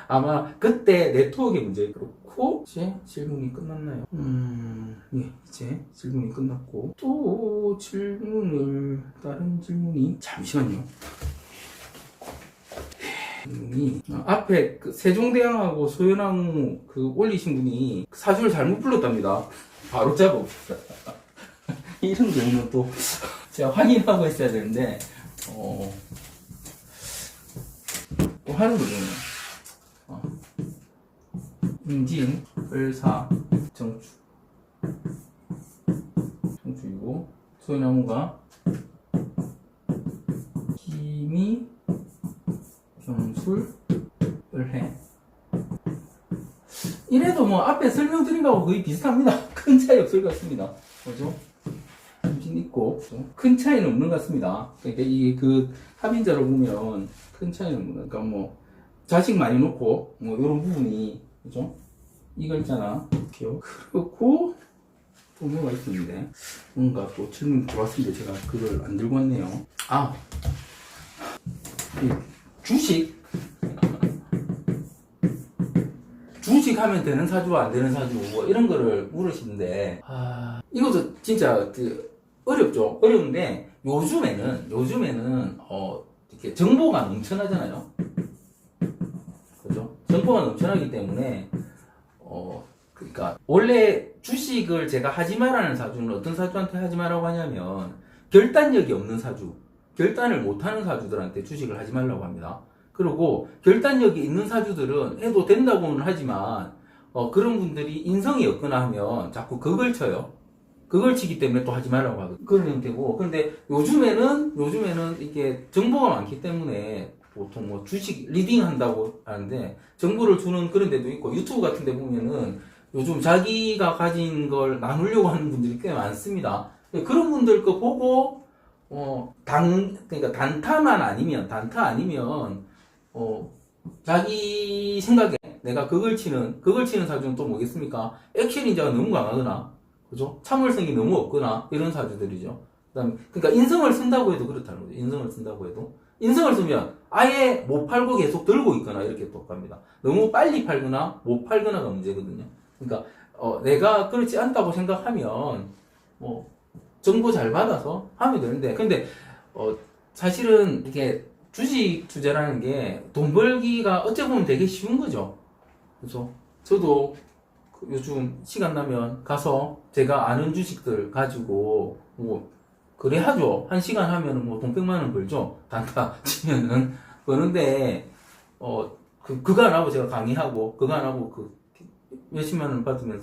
Speaker 1: 아마 그때 네트워크의 문제. 그렇고 이제 질문이 끝났나요? 이제 질문이 끝났고, 또 다른 질문이, 잠시만요. 앞에 세종대왕하고 소연왕후 올리신 분이 사주를 잘못 불렀답니다. 바로 잡아봅시다. 이런 경우는 또 제가 확인하고 있어야 되는데, 또 하는 거죠. 임진, 을사, 정축. 정축이고, 소나무가 기미, 경술, 을해. 이래도 뭐 앞에 설명드린 거하고 거의 비슷합니다. 큰 차이 없을 것 같습니다. 그죠? 임진 있고, 큰 차이는 없는 것 같습니다. 그러니까 이게 그 합인자로 보면 큰 차이는 없는 것. 그러니까 뭐 자식 많이 놓고 뭐 이런 부분이 그죠? 이 글자나 이렇게요. 그렇고 또 뭐가 있었는데 뭔가 또 질문 들어왔는데 제가 그걸 안 들고 왔네요. 이 주식하면 되는 사주와 안 되는 사주 뭐 이런 거를 물으시는데 이것도 진짜 어렵죠. 어려운데 요즘에는 이렇게 정보가 넘쳐나잖아요. 그죠? 정보가 넘쳐나기 때문에 그러니까 원래 주식을 제가 하지 말라는 사주는 어떤 사주한테 하지 말라고 하냐면 결단력이 없는 사주, 결단을 못하는 사주들한테 주식을 하지 말라고 합니다. 그리고 결단력이 있는 사주들은 해도 된다고는 하지만 그런 분들이 인성이 없거나 하면 자꾸 그걸 쳐요. 그걸 치기 때문에 또 하지 말라고 하거든요. 그런 형태고, 그런데 요즘에는 이게 정보가 많기 때문에 보통 뭐 주식 리딩 한다고 하는데 정보를 주는 그런 데도 있고 유튜브 같은 데 보면은 요즘 자기가 가진 걸 나누려고 하는 분들이 꽤 많습니다. 그런 분들 거 보고 그러니까 단타 아니면 자기 생각에 내가 그걸 치는 사주는 또 뭐겠습니까? 액션인자가 너무 강하거나, 그죠? 참을성이 너무 없거나, 이런 사주들이죠. 그러니까 인성을 쓴다고 해도 그렇다는 거죠. 인성을 쓴다고 해도. 인성을 쓰면 아예 못 팔고 계속 들고 있거나, 이렇게 또 갑니다. 너무 빨리 팔거나, 못 팔거나가 문제거든요. 그러니까, 내가 그렇지 않다고 생각하면, 정보 잘 받아서 하면 되는데, 근데, 사실은 이렇게, 주식 투자라는 게 돈 벌기가 어찌 보면 되게 쉬운 거죠. 그래서 저도 요즘 시간 나면 가서 제가 아는 주식들 가지고 뭐 그래 하죠. 한 시간 하면은 뭐 돈 100만 원 벌죠. 단타 치면은 버는데 그거 안 하고 제가 강의하고 그거 안 하고 몇십만 원 받으면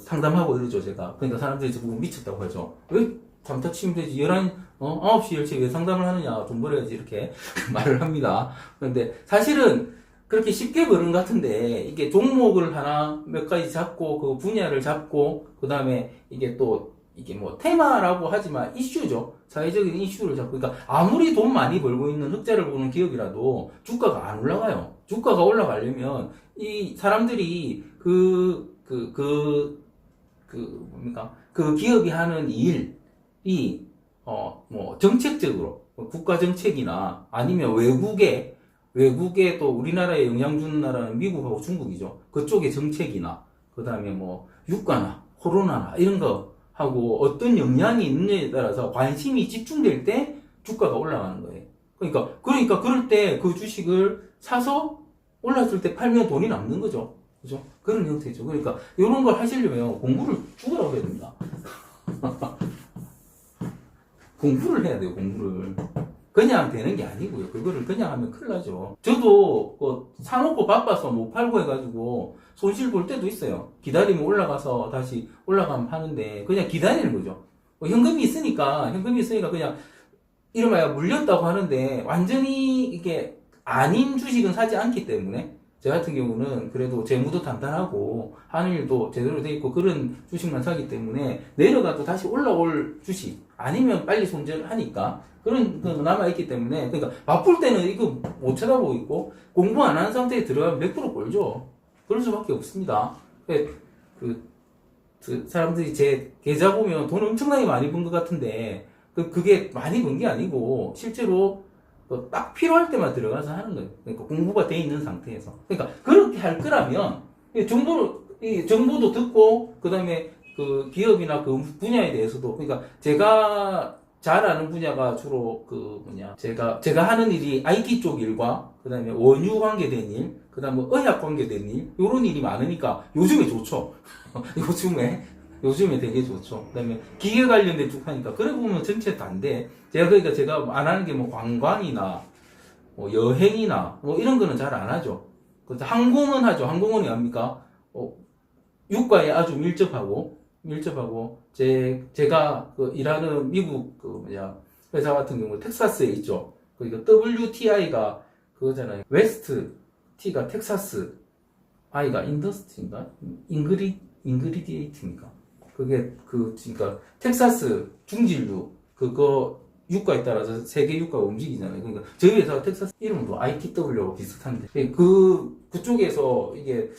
Speaker 1: 상담하고 이러죠, 제가. 그러니까 사람들이 저 보고 미쳤다고 하죠. 왜 단타 치면 되지? 9시 10시에 왜 상담을 하느냐? 돈 벌어야지. 이렇게 말을 합니다. 그런데 사실은 그렇게 쉽게 버는 것 같은데, 이게 종목을 하나 몇 가지 잡고, 그 분야를 잡고, 그 다음에 이게 뭐 테마라고 하지만 이슈죠. 사회적인 이슈를 잡고, 그러니까 아무리 돈 많이 벌고 있는 흑자를 보는 기업이라도 주가가 안 올라가요. 주가가 올라가려면 이 사람들이 그 기업이 하는 일이 뭐 정책적으로 국가 정책이나 아니면 외국에 또 우리나라에 영향 주는 나라는 미국하고 중국이죠. 그쪽의 정책이나 그 다음에 뭐 유가나 코로나나 이런 거 하고 어떤 영향이 있느냐에 따라서 관심이 집중될 때 주가가 올라가는 거예요. 그러니까 그럴 때 그 주식을 사서 올랐을 때 팔면 돈이 남는 거죠. 그죠? 그런 형태죠. 그러니까 이런 걸 하시려면 공부를 죽으라고 해야 됩니다. 공부를 해야 돼요, 공부를. 그냥 되는 게 아니고요. 그거를 그냥 하면 큰일 나죠. 저도 사놓고 바빠서 못 팔고 해가지고 손실 볼 때도 있어요. 기다리면 올라가서 다시 올라가면 파는데 그냥 기다리는 거죠. 현금이 있으니까 그냥 이러면 물렸다고 하는데 완전히 이게 아닌 주식은 사지 않기 때문에 저 같은 경우는 그래도 재무도 단단하고 하는 일도 제대로 돼 있고 그런 주식만 사기 때문에 내려가도 다시 올라올 주식 아니면 빨리 손절하니까 그런 거 남아있기 때문에 그러니까 바쁠 때는 이거 못 쳐다보고 있고 공부 안 하는 상태에 들어가면 100% 꼴죠. 그럴 수밖에 없습니다. 사람들이 제 계좌 보면 돈 엄청나게 많이 번 것 같은데 그게 많이 번 게 아니고 실제로 딱 필요할 때만 들어가서 하는 거예요. 그러니까 공부가 돼 있는 상태에서. 그러니까 그렇게 할 거라면 정보도 듣고 그 다음에 그 기업이나 그 분야에 대해서도 그러니까 제가 잘 아는 분야가 주로 제가 하는 일이 IT 쪽 일과 그 다음에 원유 관계된 일, 그 다음에 의학 관계된 일 이런 일이 많으니까 요즘에 좋죠. 요즘에 되게 좋죠. 그 다음에 기계 관련된 쪽 하니까, 그래 보면 전체 다인데, 제가 안 하는 게 뭐 관광이나, 뭐 여행이나, 뭐 이런 거는 잘 안 하죠. 그래서 항공은 하죠. 항공은 왜 합니까? 유가에 아주 밀접하고 제가 그 일하는 미국 회사 같은 경우 텍사스에 있죠. 그러니까 WTI가 그거잖아요. 웨스트 T가 텍사스, I가 인더스트리인가? 인그리디에이트인가? 그게 그러니까 텍사스 중진류 그거 유가에 따라서 세계 유가가 움직이잖아요. 그러니까 저희 회사 텍사스 이름도 ITW하고 비슷한데 그쪽에서 이게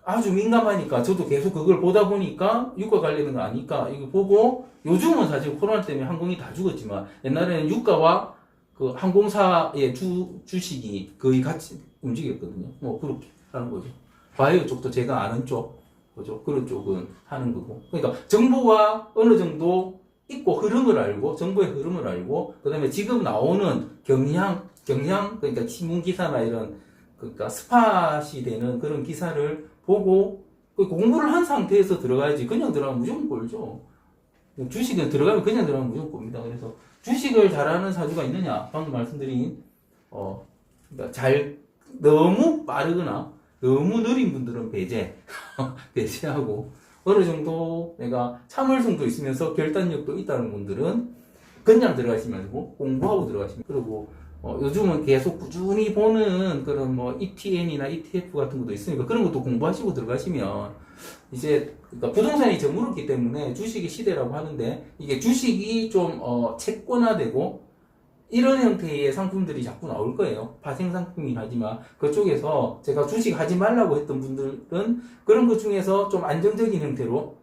Speaker 1: 아주 민감하니까 저도 계속 그걸 보다 보니까 유가 관련된 거 아니까 이거 보고 요즘은 사실 코로나 때문에 항공이 다 죽었지만 옛날에는 유가와 그 항공사의 주식이 거의 같이 움직였거든요. 뭐 그렇게 하는 거죠. 바이오 쪽도 제가 아는 쪽, 그죠? 그런 쪽은 하는 거고. 그러니까 정보가 어느 정도 있고 흐름을 알고 정보의 흐름을 알고 그다음에 지금 나오는 경향 그러니까 신문 기사나 이런 그러니까 스팟이 되는 그런 기사를 보고 공부를 한 상태에서 들어가야지. 그냥 들어가면 무조건 꼴죠. 주식은 들어가면 그냥 들어가면 무조건 꼴입니다. 그래서 주식을 잘하는 사주가 있느냐? 방금 말씀드린 그러니까 너무 빠르거나 너무 느린 분들은 배제하고 어느 정도 내가 참을성도 있으면서 결단력도 있다는 분들은 그냥 들어가시면 되고 공부하고 들어가시면 그리고 요즘은 계속 꾸준히 보는 그런 뭐 ETN이나 ETF 같은 것도 있으니까 그런 것도 공부하시고 들어가시면 이제 그러니까 부동산이 저물었기 때문에 주식이 시대라고 하는데 이게 주식이 좀 채권화되고 이런 형태의 상품들이 자꾸 나올 거예요. 파생 상품이긴 하지만 그쪽에서 제가 주식 하지 말라고 했던 분들은 그런 것 중에서 좀 안정적인 형태로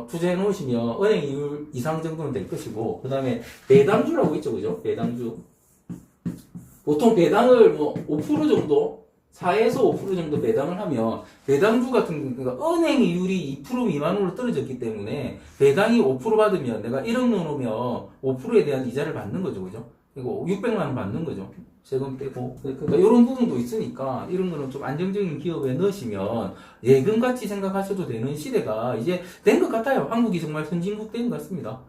Speaker 1: 투자해 놓으시면 은행 이율 이상 정도는 될 것이고 그 다음에 배당주라고 있죠, 그죠? 배당주 보통 배당을 뭐 5% 정도 4에서 5% 정도 배당을 하면 배당주 같은 그러니까 은행 이율이 2% 미만으로 떨어졌기 때문에 배당이 5% 받으면 내가 1억 넣어놓으면 5%에 대한 이자를 받는 거죠, 그죠? 그리고 600만 원 받는 거죠. 세금 떼고 그러니까 이런 부분도 있으니까 이런 거는 좀 안정적인 기업에 넣으시면 예금같이 생각하셔도 되는 시대가 이제 된 것 같아요. 한국이 정말 선진국 된 것 같습니다.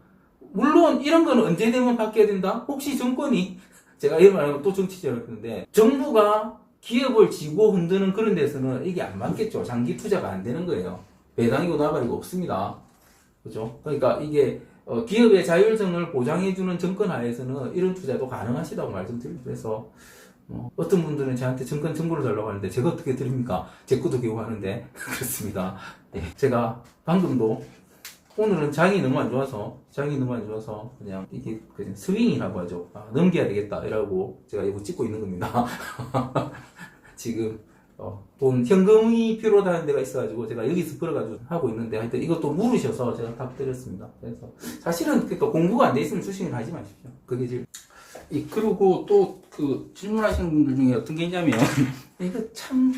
Speaker 1: 물론 이런 거는 언제 되면 바뀌어야 된다? 혹시 정권이 제가 이런 말하면 또 정치적으로 했는데 정부가 기업을 지고 흔드는 그런 데서는 이게 안 맞겠죠. 장기 투자가 안 되는 거예요. 배당이고 나발이고 없습니다. 그죠? 그러니까 이게 기업의 자율성을 보장해주는 정권 하에서는 이런 투자도 가능하시다고 말씀드립니다. 그래서 어떤 분들은 저한테 정권 정보를 달라고 하는데 제가 어떻게 드립니까? 제 것도 겨우 하는데 그렇습니다. 네. 제가 방금도 오늘은 장이 너무 안 좋아서 그냥 이게 그냥 스윙이라고 하죠. 넘겨야 되겠다 이라고 제가 이거 찍고 있는 겁니다. 지금 돈 현금이 필요하다는 데가 있어가지고 제가 여기서 벌어가지고 하고 있는데 하여튼 이것도 물으셔서 제가 답드렸습니다. 그래서 사실은 그러니까 공부가 안 돼 있으면 주식을 하지 마십시오. 그게 제일 그리고 또 그 질문하시는 분들 중에 어떤 게 있냐면 이거 참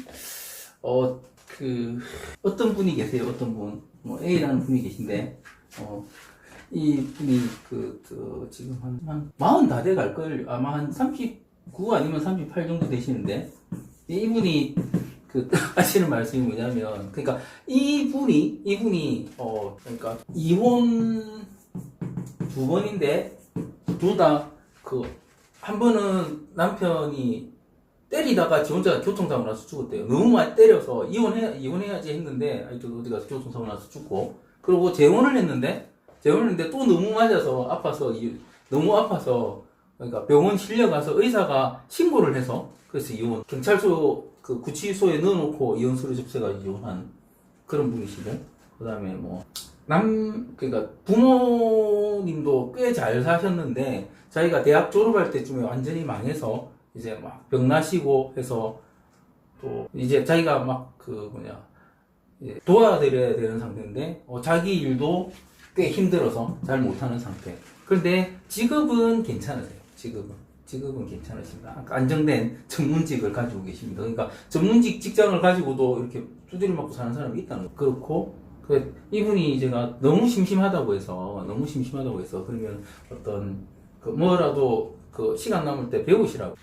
Speaker 1: 어떤 분이 계세요. 어떤 분 A라는 분이 계신데 이 분이 지금 한 40 다 돼갈걸 아마 한 39 아니면 38 정도 되시는데 이분이 하시는 말씀이 뭐냐면 그러니까 이분이 그러니까 이혼 2번인데 둘 다 한 번은 남편이 때리다가 지 혼자 교통사고 나서 죽었대요. 너무 많이 때려서 이혼해야지 했는데 어디 가서 교통사고 나서 죽고 그리고 재혼을 했는데 또 너무 맞아서 너무 아파서 그러니까 병원 실려가서 의사가 신고를 해서 그래서 이혼 경찰서 구치소에 넣어놓고 이혼 서류 접수해가지고 이혼한 그런 분이시고 그 다음에 그러니까 부모님도 꽤 잘 사셨는데 자기가 대학 졸업할 때쯤에 완전히 망해서 이제 막 병 나시고 해서 또 이제 자기가 도와드려야 되는 상태인데 자기 일도 꽤 힘들어서 잘 못하는 상태. 그런데 직업은 괜찮으세요. 직업은 괜찮으십니다. 안정된 전문직을 가지고 계십니다. 그러니까 전문직 직장을 가지고도 이렇게 두드려 맞고 사는 사람이 있다는 거. 그렇고 이분이 제가 너무 심심하다고 해서 그러면 어떤 뭐라도 시간 남을 때 배우시라고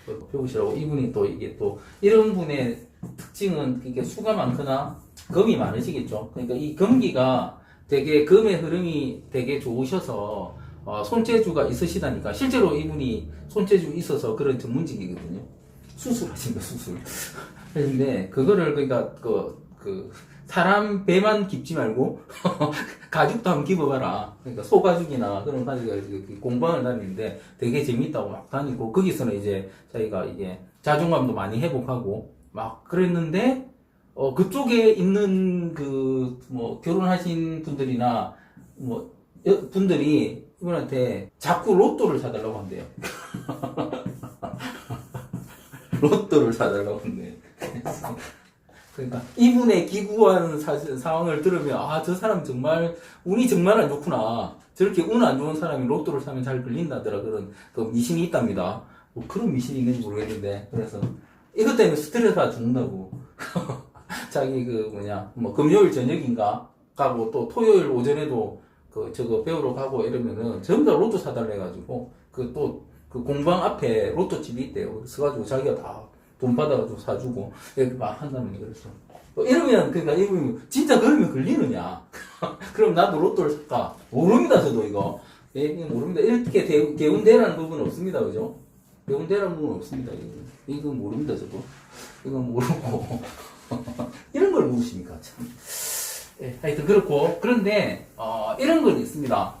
Speaker 1: 이분이 또 이게 또 이런 분의 특징은 이게 수가 많거나 금이 많으시겠죠. 그러니까 이 금기가 되게 금의 흐름이 되게 좋으셔서 손재주가 있으시다니까 실제로 이분이 손재주 있어서 그런 전문직이거든요. 수술하신 거 수술. 근데 그거를 그러니까 사람 배만 깊지 말고 가죽도 한번 깊어봐라. 그러니까 소가죽이나 그런 가죽이 이렇게 공방을 다니는데 되게 재밌다고 막 다니고 거기서는 이제 자기가 이게 자존감도 많이 회복하고 막 그랬는데 그쪽에 있는 그 뭐 결혼하신 분들이나 뭐 분들이 이분한테 자꾸 로또를 사달라고 한대요. 로또를 사달라고 한대요. 그러니까 이분의 기구한 상황을 들으면 아, 저 사람 정말 운이 정말 안 좋구나. 저렇게 운 안 좋은 사람이 로또를 사면 잘 걸린다더라. 그런 그 미신이 있답니다. 뭐 그런 미신이 있는지 모르겠는데 그래서 이것 때문에 스트레스가 죽는다고. 자기 그 뭐 금요일 저녁인가 가고 또 토요일 오전에도 그 저거 배우러 가고 이러면은 전부 다 로또 사달래 가지고 그 또 그 공방 앞에 로또집이 있대요. 그래서 가지고 자기가 다 돈 받아가지고 사주고 이렇게 막 한다는 게 그랬어. 이러면 그러니까 이분 진짜 그러면 걸리느냐? 그럼 나도 로또를 살까? 모릅니다 저도 이거. 예, 모릅니다. 이렇게 개운대라는 부분은 없습니다, 그죠? 개운대라는 부분은 없습니다. 이건 모릅니다 저도. 이건 모르고 이런 걸 모르십니까 참. 예, 하여튼 그렇고 그런데 이런 건 있습니다.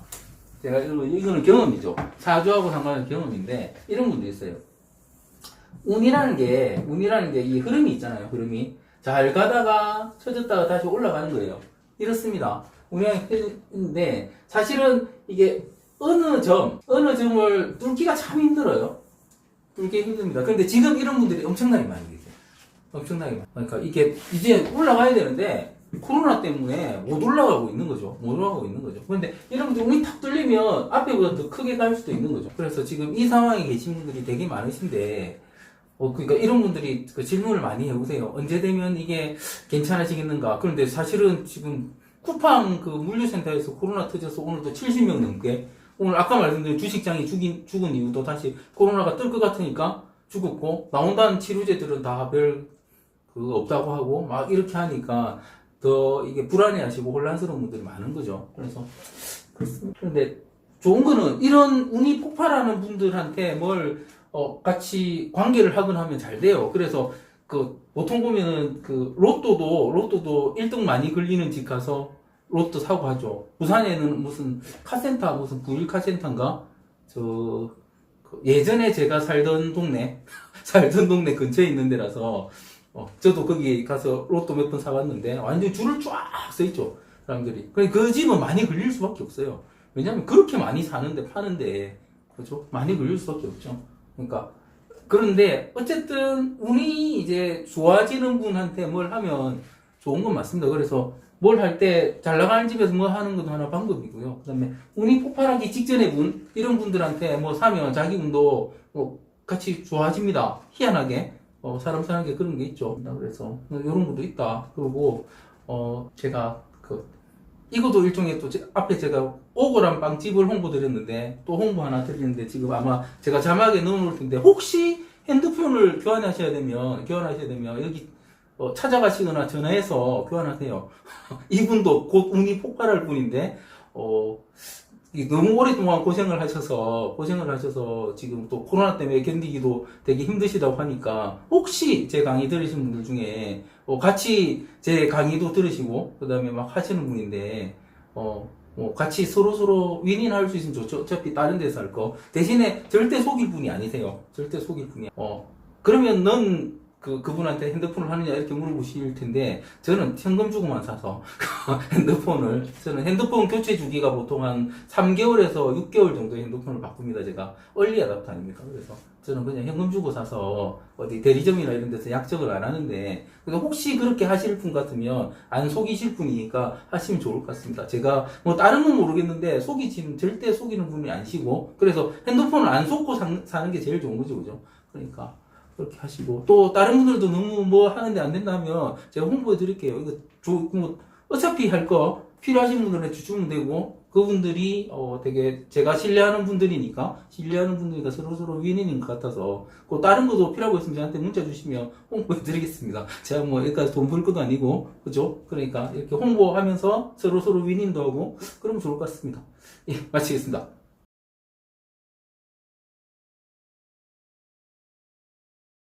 Speaker 1: 제가 이거는 경험이죠. 사주하고 상관없는 경험인데 이런 분도 있어요. 운이라는 게 이 흐름이 있잖아요. 흐름이 잘 가다가 쳐졌다가 다시 올라가는 거예요. 이렇습니다. 운이라는 흐름인데 사실은 이게 어느 점을 뚫기가 참 힘들어요. 뚫기 힘듭니다. 그런데 지금 이런 분들이 엄청나게 많이 계세요. 엄청나게 많이. 그러니까 이게 이제 올라가야 되는데 코로나 때문에 못 올라가고 있는 거죠. 못 올라가고 있는 거죠. 그런데 여러분들 운이 탁 뚫리면 앞에보다 더 크게 갈 수도 있는 거죠. 그래서 지금 이 상황에 계신 분들이 되게 많으신데 그러니까 이런 분들이 그 질문을 많이 해보세요. 언제 되면 이게 괜찮아지겠는가. 그런데 사실은 지금 쿠팡 그 물류센터에서 코로나 터져서 오늘도 70명 넘게 오늘 아까 말씀드린 주식장이 죽은 이유도 다시 코로나가 뜰 것 같으니까 죽었고 나온다는 치료제들은 다 별 그거 없다고 하고 막 이렇게 하니까 더 이게 불안해하시고 혼란스러운 분들이 많은 거죠. 그래서 그렇습니다. 그런데 좋은 거는 이런 운이 폭발하는 분들한테 뭘 같이 관계를 하거나 하면 잘 돼요. 그래서 그 보통 보면은 그 로또도 1등 많이 걸리는 집 가서 로또 사고 하죠. 부산에는 무슨 카센터 무슨 구일 카센터인가 예전에 제가 살던 동네 근처에 있는 데라서 저도 거기 가서 로또 몇 번 사봤는데 완전 줄을 쫙 서 있죠 사람들이. 그 집은 많이 걸릴 수밖에 없어요. 왜냐면 그렇게 많이 사는데 파는데 그렇죠? 많이 걸릴 수밖에 없죠. 그러니까 그런데 어쨌든 운이 이제 좋아지는 분한테 뭘 하면 좋은 건 맞습니다. 그래서 뭘 할 때 잘 나가는 집에서 뭐 하는 것도 하나 방법이고요. 그 다음에 운이 폭발하기 직전의 분 이런 분들한테 뭐 사면 자기 운도 같이 좋아집니다. 희한하게 사람 사는 게 그런 게 있죠. 그래서 이런 것도 있다. 그리고 제가 이것도 일종의 또 앞에 제가 오골한 빵집을 홍보 드렸는데 또 홍보 하나 드리는데 지금 아마 제가 자막에 넣어놓을 텐데 혹시 핸드폰을 교환하셔야 되면 여기 찾아가시거나 전화해서 교환하세요. 이분도 곧 운이 폭발할 분인데 너무 오랫동안 고생을 하셔서 지금 또 코로나 때문에 견디기도 되게 힘드시다고 하니까 혹시 제 강의 들으신 분들 중에 같이 제 강의도 들으시고 그 다음에 막 하시는 분인데 같이 서로 윈윈할 수 있으면 좋죠. 어차피 다른 데서 할 거 대신에 절대 속일 분이 아니세요. 절대 속일 분이 그러면 넌 그분한테 핸드폰을 하느냐 이렇게 물어보실 텐데 저는 현금 주고만 사서 저는 핸드폰 교체 주기가 보통 한 3개월에서 6개월 정도의 핸드폰을 바꿉니다. 제가 얼리 어답터 아닙니까? 그래서 저는 그냥 현금 주고 사서 어디 대리점이나 이런 데서 약정을 안 하는데 그래서 혹시 그렇게 하실 분 같으면 안 속이실 분이니까 하시면 좋을 것 같습니다. 제가 뭐 다른 건 모르겠는데 절대 속이는 분이 아니시고 그래서 핸드폰을 안 속고 사는 게 제일 좋은 거죠. 그죠? 그러니까 그렇게 하시고 또 다른 분들도 너무 뭐 하는데 안 된다면 제가 홍보해 드릴게요. 이거 어차피 할 거 필요하신 분들한테 주시면 되고 그분들이 되게 제가 신뢰하는 분들이니까 서로 윈윈인 것 같아서 다른 것도 필요하고 있으면 저한테 문자 주시면 홍보해 드리겠습니다. 제가 뭐 여기까지 돈 벌 것도 아니고 그죠? 그러니까 이렇게 홍보하면서 서로 윈윈도 하고 그러면 좋을 것 같습니다. 예, 마치겠습니다.